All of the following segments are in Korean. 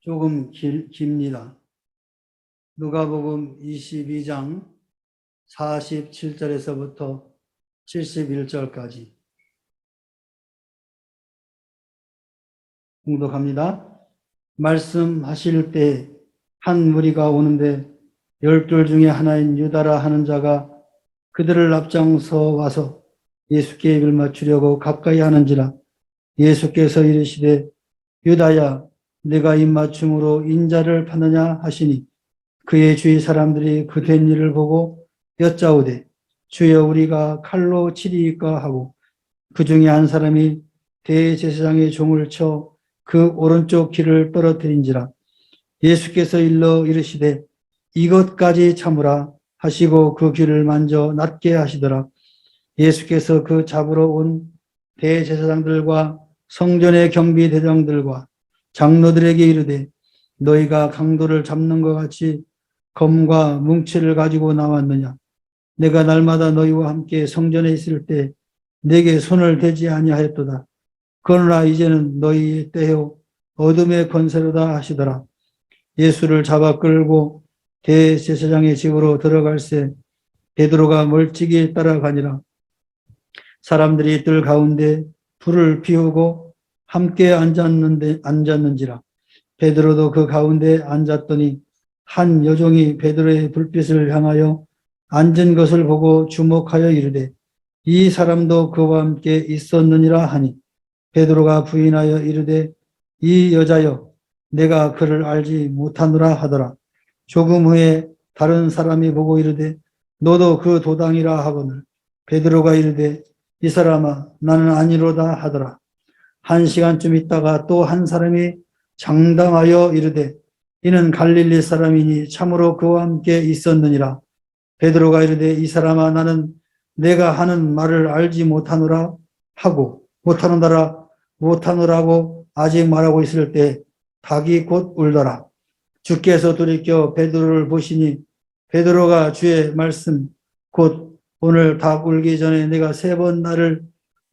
조금 깁니다. 누가복음 22장 47절에서부터 71절까지 공독합니다. 말씀하실 때 한 무리가 오는데 12 중에 하나인 유다라 하는 자가 그들을 앞장서 와서 예수께 입을 맞추려고 가까이 하는지라 예수께서 이르시되 유다야 네가 입맞춤으로 인자를 파느냐 하시니 그의 주위 사람들이 그 된 일을 보고 여짜오되 주여 우리가 칼로 치리이까 하고 그 중에 한 사람이 대제사장의 종을 쳐 그 오른쪽 귀를 떨어뜨린지라 예수께서 일러 이르시되 이것까지 참으라 하시고 그 귀를 만져 낫게 하시더라. 예수께서 그 잡으러 온 대제사장들과 성전의 경비대장들과 장로들에게 이르되 너희가 강도를 잡는 것 같이 검과 뭉치를 가지고 나왔느냐? 내가 날마다 너희와 함께 성전에 있을 때 내게 손을 대지 아니하였도다. 그러나 이제는 너희의 때요 어둠의 권세로다 하시더라. 예수를 잡아 끌고 대제사장의 집으로 들어갈새 베드로가 멀찍이 따라가니라. 사람들이 뜰 가운데 불을 피우고 함께 앉았는지라. 베드로도 그 가운데 앉았더니 한 여종이 베드로의 불빛을 향하여 앉은 것을 보고 주목하여 이르되 이 사람도 그와 함께 있었느니라 하니 베드로가 부인하여 이르되 이 여자여 내가 그를 알지 못하노라 하더라. 조금 후에 다른 사람이 보고 이르되 너도 그 도당이라 하거늘 베드로가 이르되 이 사람아 나는 아니로다 하더라. 1시간쯤 있다가 또 한 사람이 장담하여 이르되 이는 갈릴리 사람이니 참으로 그와 함께 있었느니라. 베드로가 이르되 이 사람아 나는 내가 하는 말을 알지 못하노라 하고 못하노라고 아직 말하고 있을 때 닭이 곧 울더라. 주께서 돌이켜 베드로를 보시니 베드로가 주의 말씀 곧 오늘 닭 울기 전에 내가 3번 나를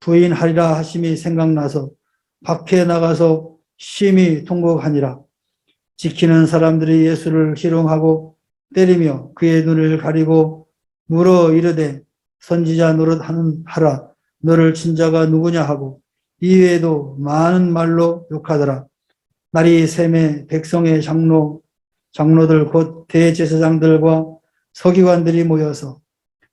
부인하리라 하심이 생각나서 밖에 나가서 심히 통곡하니라. 지키는 사람들이 예수를 희롱하고 때리며 그의 눈을 가리고 물어 이르되 선지자 노릇하라 너를 친 자가 누구냐 하고 이외에도 많은 말로 욕하더라. 날이 새매 백성의 장로들 곧 대제사장들과 서기관들이 모여서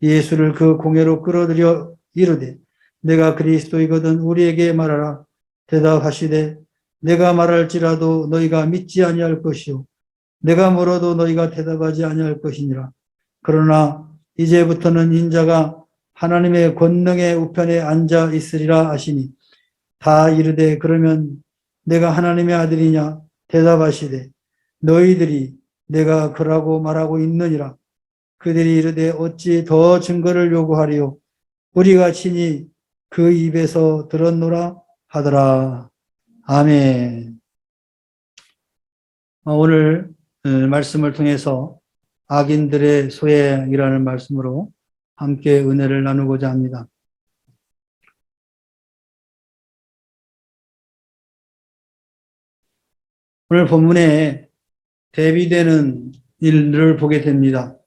예수를 그 공회로 끌어들여 이르되 내가 그리스도이거든 우리에게 말하라. 대답하시되 내가 말할지라도 너희가 믿지 아니할 것이요 내가 물어도 너희가 대답하지 아니할 것이니라. 그러나 이제부터는 인자가 하나님의 권능의 우편에 앉아 있으리라 하시니 다 이르되 그러면 내가 하나님의 아들이냐? 대답하시되 너희들이 내가 그라고 말하고 있느니라. 그들이 이르되 어찌 더 증거를 요구하리요? 우리가 친히 그 입에서 들었노라 하더라. 아멘. 오늘 말씀을 통해서 악인들의 소행이라는 말씀으로 함께 은혜를 나누고자 합니다. 오늘 본문에 대비되는 일을 보게 됩니다.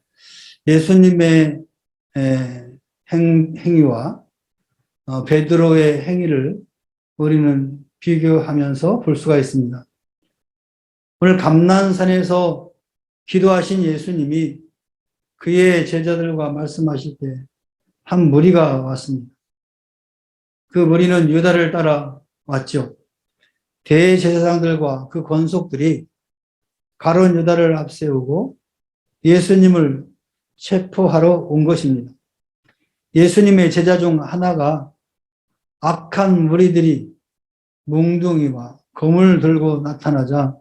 예수님의 행위와 베드로의 행위를 우리는 비교하면서 볼 수가 있습니다. 오늘 감난산에서 기도하신 예수님이 그의 제자들과 말씀하실 때 한 무리가 왔습니다. 그 무리는 유다를 따라 왔죠. 대제사장들과 그 권속들이 가룟 유다를 앞세우고 예수님을 체포하러 온 것입니다. 예수님의 제자 중 하나가 악한 무리들이 몽둥이와 검을 들고 나타나자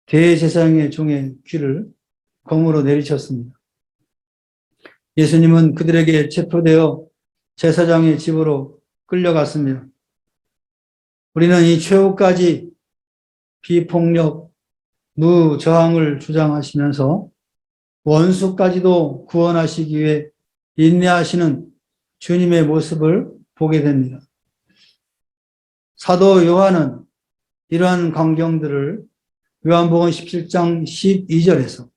대제사장의 종의 귀를 검으로 내리쳤습니다. 예수님은 그들에게 체포되어 제사장의 집으로 끌려갔습니다. 우리는 이 최후까지 비폭력, 무저항을 주장하시면서 원수까지도 구원하시기 위해 인내하시는 주님의 모습을 보게 됩니다. 사도 요한은 이러한 광경들을 요한복음 17장 12절에서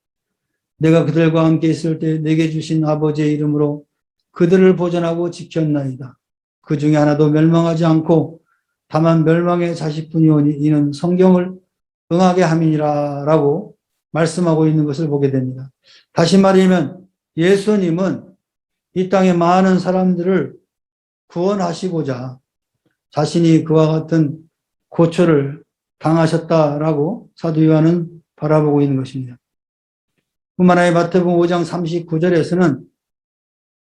내가 그들과 함께 있을 때 내게 주신 아버지의 이름으로 그들을 보존하고 지켰나이다. 그 중에 하나도 멸망하지 않고 다만 멸망의 자식뿐이오니 이는 성경을 응하게 함이니라 라고 말씀하고 있는 것을 보게 됩니다. 다시 말하면 예수님은 이 땅의 많은 사람들을 구원하시고자 자신이 그와 같은 고초를 당하셨다라고 사도 요한은 바라보고 있는 것입니다. 뿐만 아니라 마태복음 5장 39절에서는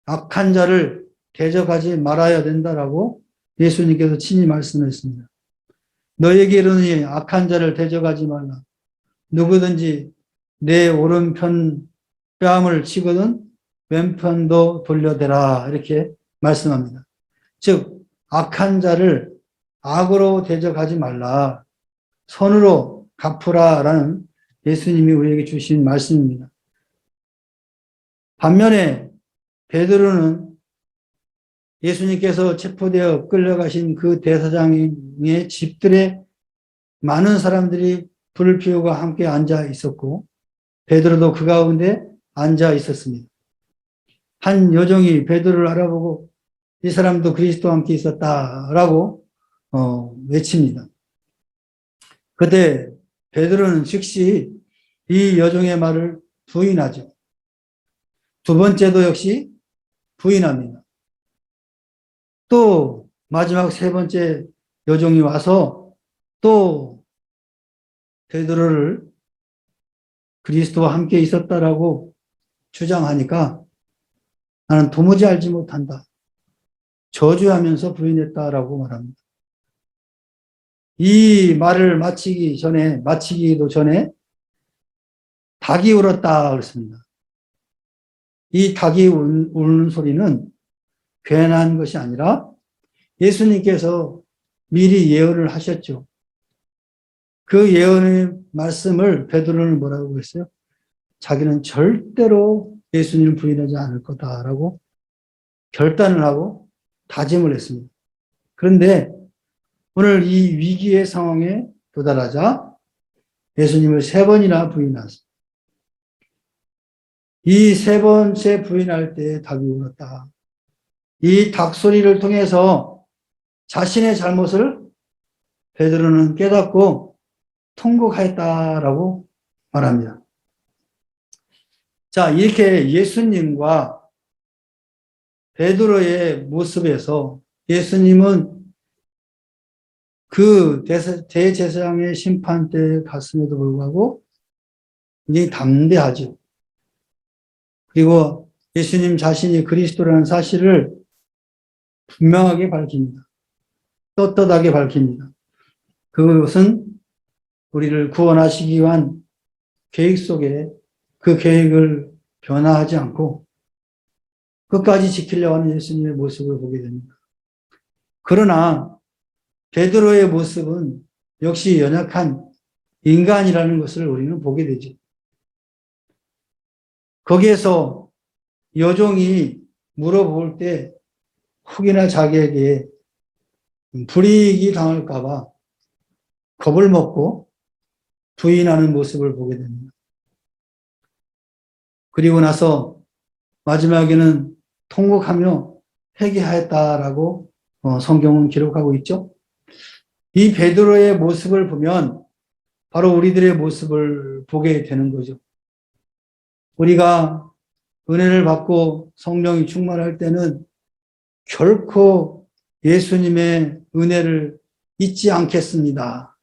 악한 자를 대적하지 말아야 된다라고 예수님께서 친히 말씀했습니다. 너에게 이르노니 악한 자를 대적하지 말라. 누구든지 내 오른편 뺨을 치거든 왼편도 돌려대라 이렇게 말씀합니다. 즉 악한 자를 악으로 대적하지 말라. 선으로 갚으라라는 예수님이 우리에게 주신 말씀입니다. 반면에 베드로는 예수님께서 체포되어 끌려가신 그 대사장의 집들에 많은 사람들이 불을 피우고 함께 앉아 있었고 베드로도 그 가운데 앉아 있었습니다. 한 여종이 베드로를 알아보고 이 사람도 그리스도와 함께 있었다라고 외칩니다. 그때 베드로는 즉시 이 여종의 말을 부인하죠. 두 번째도 역시 부인합니다. 또 마지막 세 번째 여종이 와서 또 베드로를 그리스도와 함께 있었다라고 주장하니까 나는 도무지 알지 못한다. 저주하면서 부인했다라고 말합니다. 이 말을 마치기도 전에 닭이 울었다 그랬습니다. 이 닭이 우는 소리는 괜한 것이 아니라 예수님께서 미리 예언을 하셨죠. 그 예언의 말씀을 베드로는 뭐라고 했어요? 자기는 절대로 예수님을 부인하지 않을 거다라고 결단을 하고 다짐을 했습니다. 그런데 오늘 이 위기의 상황에 도달하자 예수님을 세 번이나 부인하셨습니다. 이 세 번째 부인할 때 닭이 울었다. 이 닭 소리를 통해서 자신의 잘못을 베드로는 깨닫고 통곡하였다라고 말합니다. 자, 이렇게 예수님과 베드로의 모습에서 예수님은 그 대제사장의 심판 때 갔음에도 불구하고 굉장히 담대하죠. 그리고 예수님 자신이 그리스도라는 사실을 분명하게 밝힙니다. 떳떳하게 밝힙니다. 그것은 우리를 구원하시기 위한 계획 속에 그 계획을 변화하지 않고 끝까지 지키려고 하는 예수님의 모습을 보게 됩니다. 그러나 베드로의 모습은 역시 연약한 인간이라는 것을 우리는 보게 되죠. 거기에서 여종이 물어볼 때 혹이나 자기에게 불이익이 당할까 봐 겁을 먹고 부인하는 모습을 보게 됩니다. 그리고 나서 마지막에는 통곡하며 회개하였다라고 성경은 기록하고 있죠. 이 베드로의 모습을 보면 바로 우리들의 모습을 보게 되는 거죠. 우리가 은혜를 받고 성령이 충만할 때는 결코 예수님의 은혜를 잊지 않겠습니다.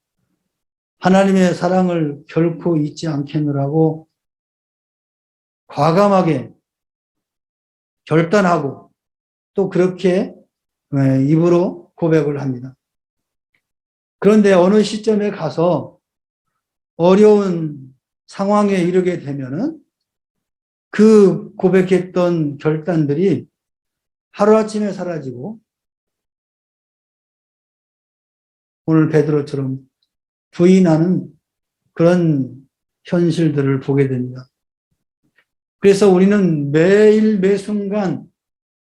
하나님의 사랑을 결코 잊지 않겠노라고 과감하게 결단하고 또 그렇게 입으로 고백을 합니다. 그런데 어느 시점에 가서 어려운 상황에 이르게 되면은 그 고백했던 결단들이 하루아침에 사라지고 오늘 베드로처럼 부인하는 그런 현실들을 보게 됩니다. 그래서 우리는 매일 매순간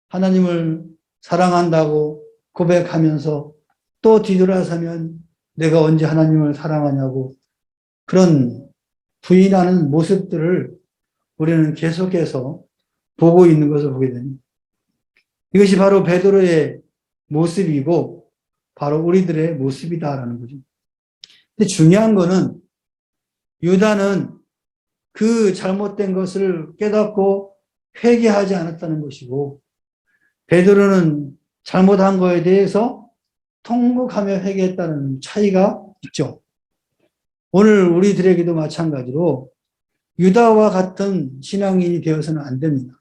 하나님을 사랑한다고 고백하면서 또 뒤돌아서면 내가 언제 하나님을 사랑하냐고 그런 부인하는 모습들을 우리는 계속해서 보고 있는 것을 보게 됩니다. 이것이 바로 베드로의 모습이고 바로 우리들의 모습이다라는 거죠. 근데 중요한 거는 유다는 그 잘못된 것을 깨닫고 회개하지 않았다는 것이고 베드로는 잘못한 거에 대해서 통곡하며 회개했다는 차이가 있죠. 오늘 우리들에게도 마찬가지로 유다와 같은 신앙인이 되어서는 안 됩니다.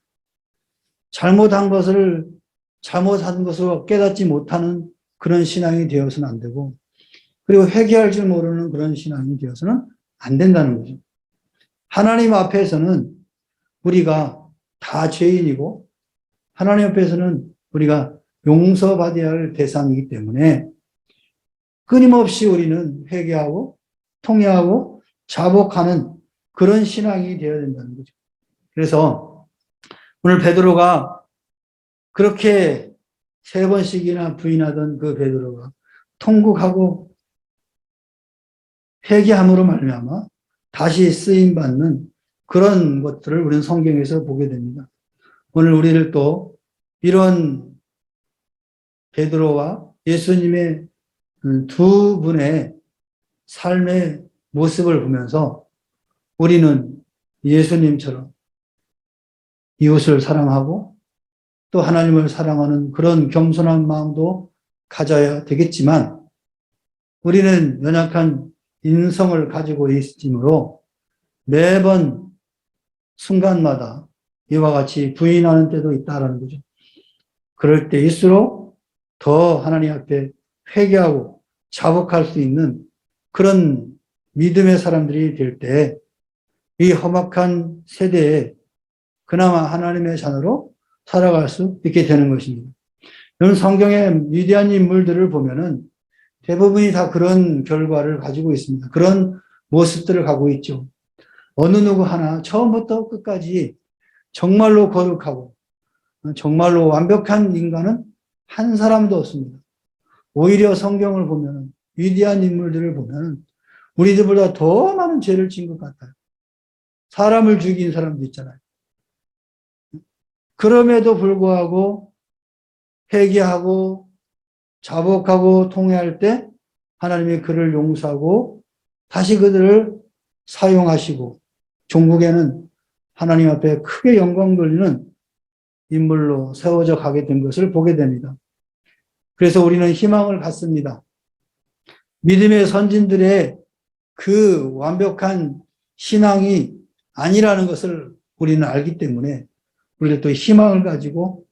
잘못한 것으로 깨닫지 못하는 그런 신앙이 되어서는 안 되고 그리고 회개할 줄 모르는 그런 신앙이 되어서는 안 된다는 거죠. 하나님 앞에서는 우리가 다 죄인이고 하나님 앞에서는 우리가 용서받아야 할 대상이기 때문에 끊임없이 우리는 회개하고 통회하고 자복하는 그런 신앙이 되어야 된다는 거죠. 그래서 오늘 베드로가 그렇게 3번씩이나 부인하던 그 베드로가 통곡하고 회개함으로 말미암아 다시 쓰임받는 그런 것들을 우리는 성경에서 보게 됩니다. 오늘 우리를 또 이런 베드로와 예수님의 두 분의 삶의 모습을 보면서 우리는 예수님처럼 이웃을 사랑하고 또 하나님을 사랑하는 그런 겸손한 마음도 가져야 되겠지만 우리는 연약한 인성을 가지고 있으므로 매번 순간마다 이와 같이 부인하는 때도 있다라는 거죠. 그럴 때일수록 더 하나님 앞에 회개하고 자복할 수 있는 그런 믿음의 사람들이 될 때 이 험악한 세대에 그나마 하나님의 자녀로 살아갈 수 있게 되는 것입니다. 여러분 성경의 위대한 인물들을 보면은 대부분이 다 그런 결과를 가지고 있습니다. 그런 모습들을 가지고 있죠. 어느 누구 하나 처음부터 끝까지 정말로 거룩하고 정말로 완벽한 인간은 한 사람도 없습니다. 오히려 성경을 보면 위대한 인물들을 보면 우리들보다 더 많은 죄를 지은 것 같아요. 사람을 죽인 사람도 있잖아요. 그럼에도 불구하고 회개하고 자복하고 통회할 때 하나님이 그를 용서하고 다시 그들을 사용하시고 종국에는 하나님 앞에 크게 영광 돌리는 인물로 세워져 가게 된 것을 보게 됩니다. 그래서 우리는 희망을 갖습니다. 믿음의 선진들의 그 완벽한 신앙이 아니라는 것을 우리는 알기 때문에 우리가 또 희망을 가지고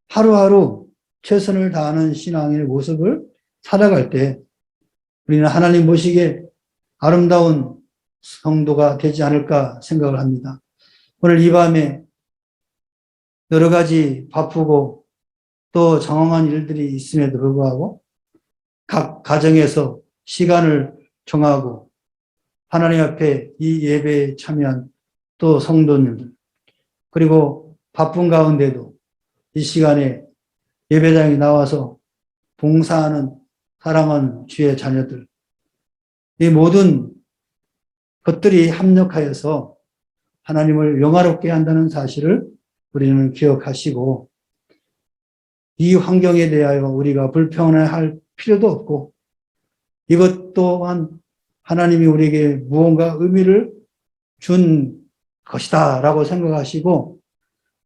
하루하루 최선을 다하는 신앙의 모습을 살아갈 때 우리는 하나님 보시기에 아름다운 성도가 되지 않을까 생각을 합니다. 오늘 이 밤에 여러 가지 바쁘고 또 장황한 일들이 있음에도 불구하고 각 가정에서 시간을 정하고 하나님 앞에 이 예배에 참여한 또 성도님들 그리고 바쁜 가운데도 이 시간에 예배당에 나와서 봉사하는 사랑하는 주의 자녀들 이 모든 것들이 합력하여서 하나님을 영화롭게 한다는 사실을 우리는 기억하시고 이 환경에 대하여 우리가 불평할 필요도 없고 이것 또한 하나님이 우리에게 무언가 의미를 준 것이다 라고 생각하시고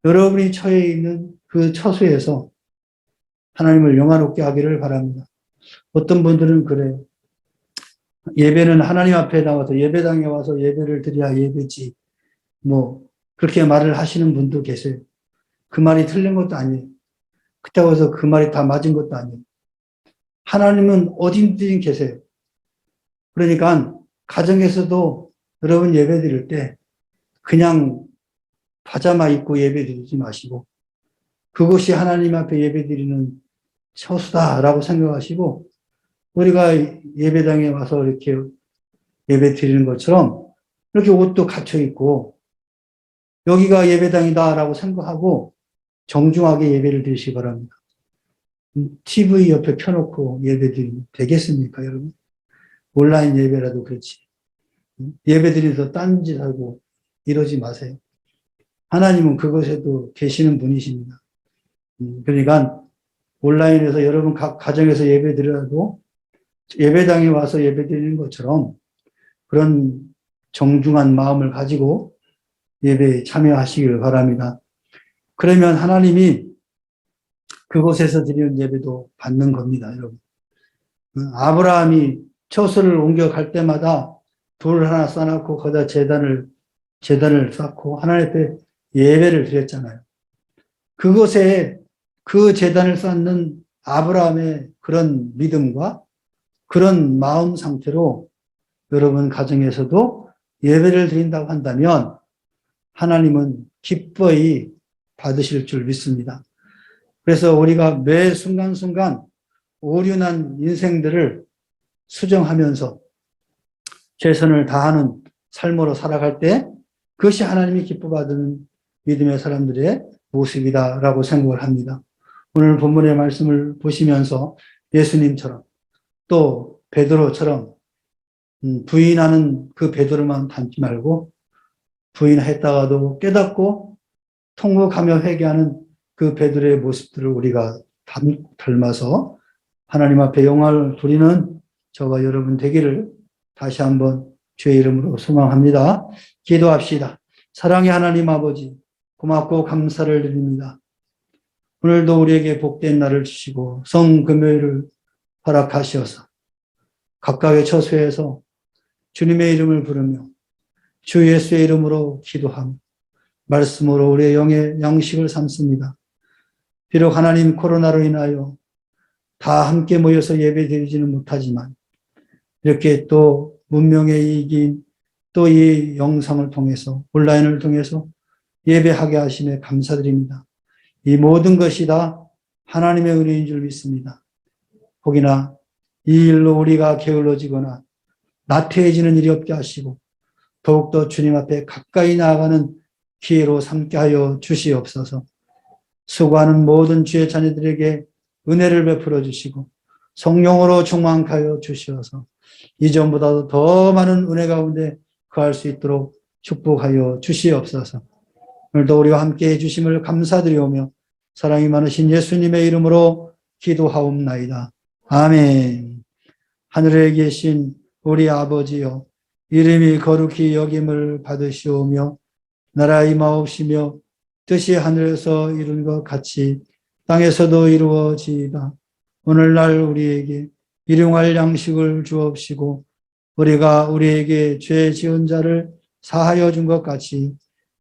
여러분이 처해 있는 그 처소에서 하나님을 영화롭게 하기를 바랍니다. 어떤 분들은 그래요. 예배는 하나님 앞에 나와서 예배당에 와서 예배를 드려야 예배지 뭐 그렇게 말을 하시는 분도 계세요. 그 말이 틀린 것도 아니에요. 그렇다고 해서 그 말이 다 맞은 것도 아니에요. 하나님은 어딘지 계세요. 그러니까 가정에서도 여러분 예배 드릴 때 그냥 파자마 입고 예배 드리지 마시고 그것이 하나님 앞에 예배 드리는 처수다라고 생각하시고 우리가 예배당에 와서 이렇게 예배 드리는 것처럼 이렇게 옷도 갖춰 입고 여기가 예배당이다라고 생각하고 정중하게 예배를 드리시기 바랍니다. TV 옆에 켜놓고 예배 드리면 되겠습니까, 여러분? 온라인 예배라도 그렇지. 예배드려서 딴짓하고 이러지 마세요. 하나님은 그곳에도 계시는 분이십니다. 그러니까 온라인에서 여러분 각 가정에서 예배드려도 예배당에 와서 예배드리는 것처럼 그런 정중한 마음을 가지고 예배에 참여하시기를 바랍니다. 그러면 하나님이 그곳에서 드리는 예배도 받는 겁니다, 여러분. 아브라함이 처소를 옮겨갈 때마다 돌을 하나 쌓아놓고 거기다 재단을 쌓고 하나님 앞에 예배를 드렸잖아요. 그곳에 그 재단을 쌓는 아브라함의 그런 믿음과 그런 마음 상태로 여러분 가정에서도 예배를 드린다고 한다면 하나님은 기뻐히 받으실 줄 믿습니다. 그래서 우리가 매 순간순간 오륜한 인생들을 수정하면서 최선을 다하는 삶으로 살아갈 때 그것이 하나님이 기뻐받는 믿음의 사람들의 모습이다라고 생각을 합니다. 오늘 본문의 말씀을 보시면서 예수님처럼 또 베드로처럼 부인하는 그 베드로만 닮지 말고 부인했다가도 깨닫고 통곡하며 회개하는 그 베드로의 모습들을 우리가 닮아서 하나님 앞에 영광을 돌리는 저와 여러분 되기를 다시 한번 주의 이름으로 소망합니다. 기도합시다. 사랑의 하나님 아버지, 고맙고 감사를 드립니다. 오늘도 우리에게 복된 날을 주시고 성금요일을 허락하시어서 각각의 처소에서 주님의 이름을 부르며 주 예수의 이름으로 기도하며 말씀으로 우리의 영의 양식을 삼습니다. 비록 하나님 코로나로 인하여 다 함께 모여서 예배드리지는 못하지만 이렇게 또 문명의 이익인 또 이 영상을 통해서 온라인을 통해서 예배하게 하심에 감사드립니다. 이 모든 것이 다 하나님의 은혜인 줄 믿습니다. 혹이나 이 일로 우리가 게을러지거나 나태해지는 일이 없게 하시고 더욱더 주님 앞에 가까이 나아가는 기회로 삼게 하여 주시옵소서. 수고하는 모든 주의 자녀들에게 은혜를 베풀어 주시고 성령으로 충만하여 주시어서 이전보다도 더 많은 은혜 가운데 거할 수 있도록 축복하여 주시옵소서. 오늘도 우리와 함께 해주심을 감사드리오며 사랑이 많으신 예수님의 이름으로 기도하옵나이다. 아멘. 하늘에 계신 우리 아버지여, 이름이 거룩히 여김을 받으시오며 나라 임하옵시며 뜻이 하늘에서 이룬 것 같이 땅에서도 이루어지이다. 오늘날 우리에게 일용할 양식을 주옵시고 우리가 우리에게 죄 지은 자를 사하여 준 것 같이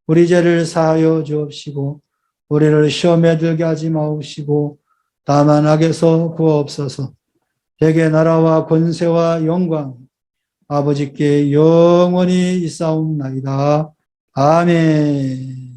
우리 죄를 사하여 주옵시고 우리를 시험에 들게 하지 마옵시고 다만 악에서 구하옵소서. 대개 나라와 권세와 영광 아버지께 영원히 있사옵나이다. 아멘.